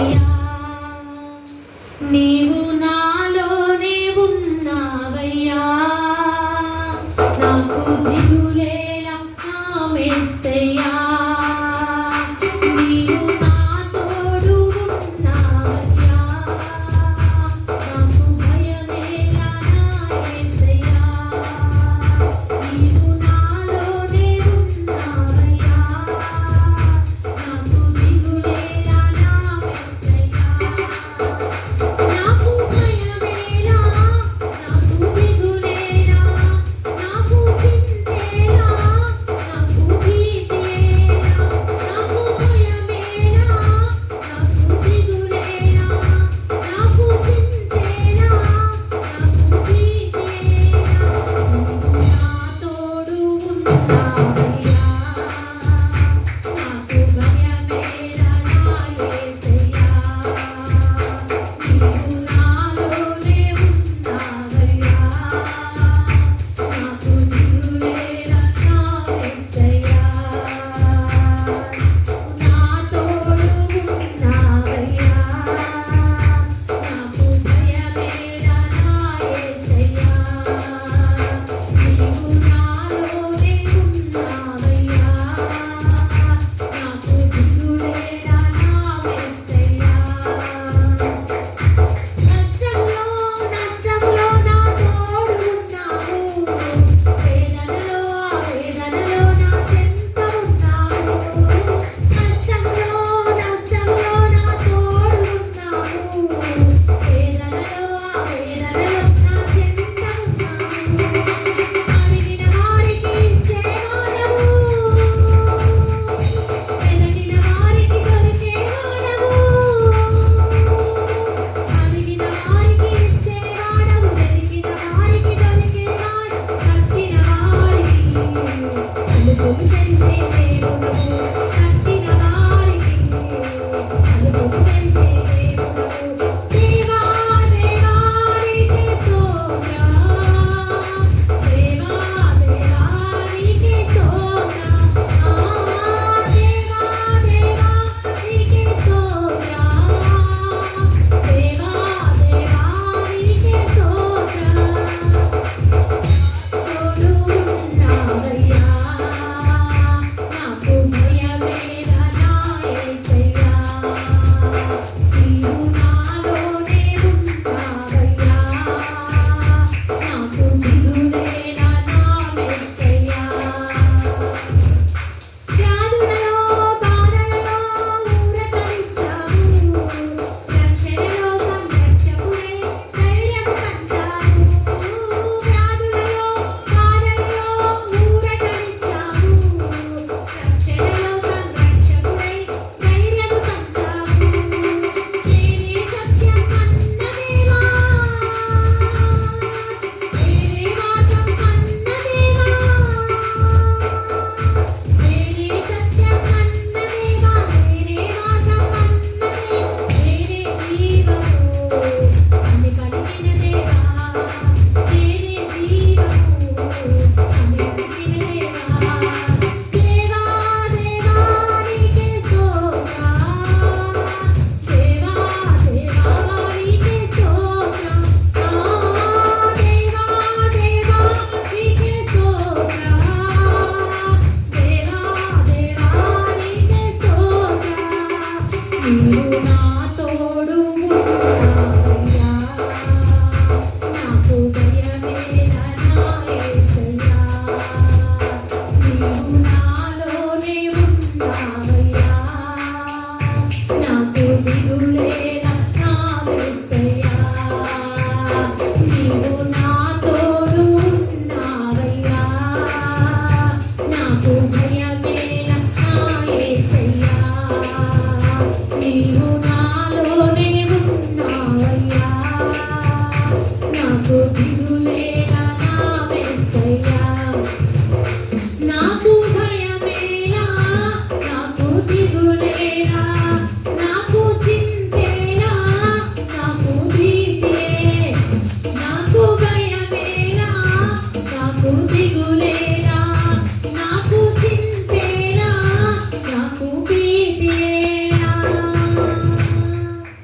ఉన్నావయ్యా, నీవు నాలోనే ఉన్నావయ్యా, నాకు దిగులేలా నా యేసయ్యా, నీవు నా తోడు ఉన్నావయ్యా, నాకు భయమేలా నా యేసయ్యా, నీవు నాలోనే ఉన్నావయ్యా, నాకు దిగులేలా నా యేసయ్యా, నాకు భయమేలా, నాకు దిగులేలా, నాకు చింతేలా, నాకు భీతియేలా, నాకు భయమేలా, నాకు దిగులేలా, నాకు చింతేలా, నాకు భీతియేలా, నా తోడు ఉన్నావయ్యా, నాకు భయమేలా నా యేసయ్యా, నీవు నాలోనే ఉన్నావయ్యా, నాకు దిగులేలా నా యేసయ్యా, నా తోడు ఉన్నావయ్యా, నాకు భయమేలా నా యేసయ్యా, నీవు నాలోనే ఉన్నావయ్యా, నాకు దిగులేలా నా యేసయ్యా, నష్టంలో నా తోడు ఉన్నావు, వేదనలో వేదనలో నా చెంత ఉన్నావు, నష్టంలో నా తోడు ఉన్నావు, వేదనలో వేదనలో నా చెంత ఉన్నావు, అడిగిన వారికి ఇచ్చేవాడవు, వెదకిన వారికి దొరికేవాడవు, అడిగిన వారికి ఇచ్చేవాడవు, వెదికిన వారికి దొరికేవాడు, కట్టిన వారికి తలుపులు తెరిచే దేవుడవు, కట్టిన వారికి తలుపులు తెరిచే దేవుడవు, దేవా దేవా నీకే స్తోత్రం, దేవా దేవా నీకే స్తోత్రం, దేవా దేవా నీకే స్తోత్రం, దేవా దేవా నీకే స్తోత్రం, తోడు ఉన్నావయ్యా, నాకు భయమేలా నా యేసయ్యా, నీవు నాలోనే ఉన్నావయ్యా, నాకు దిగులేలా నా యేసయ్యా, వ్యాధులలో బాధలలో ఊరటనిచ్చావు, రక్షణలో సంరక్షకుడే ధైర్యం పంచావు, వ్యాధులలో బాధలలో ఊరటనిచ్చావు, రక్షణలో సంరక్షకుడే ధైర్యం పంచావు, నేనే సత్యం అన్న దేవా, నేనే మార్గం అన్న దేవా, నేనే సత్యం అన్న దేవా, నేనే మార్గం అన్న దేవా, నేనే జీవము అని పలికిన దేవా, నేనే జీవము అని పలికిన దేవా, దేవా దేవా నీకే స్తోత్రం, దేవా దేవా నీకే స్తోత్రం, దేవా దేవా నీకే స్తోత్రం, దేవా దేవా నీకే స్తోత్రం, నీవు నా తోడు ఉన్నావయ్యా, నాకు భయమేలా నా యేసయ్యా, నీవు నాలోనే ఉన్నావయ్యా, నాకు దిగులేలా నా యేసయ్యా, నీవు నా తోడు ఉన్నావయ్యా, నాకు భయమేలా నా యేసయ్యా, నీవు నాలోనే ఉన్నావయ్యా,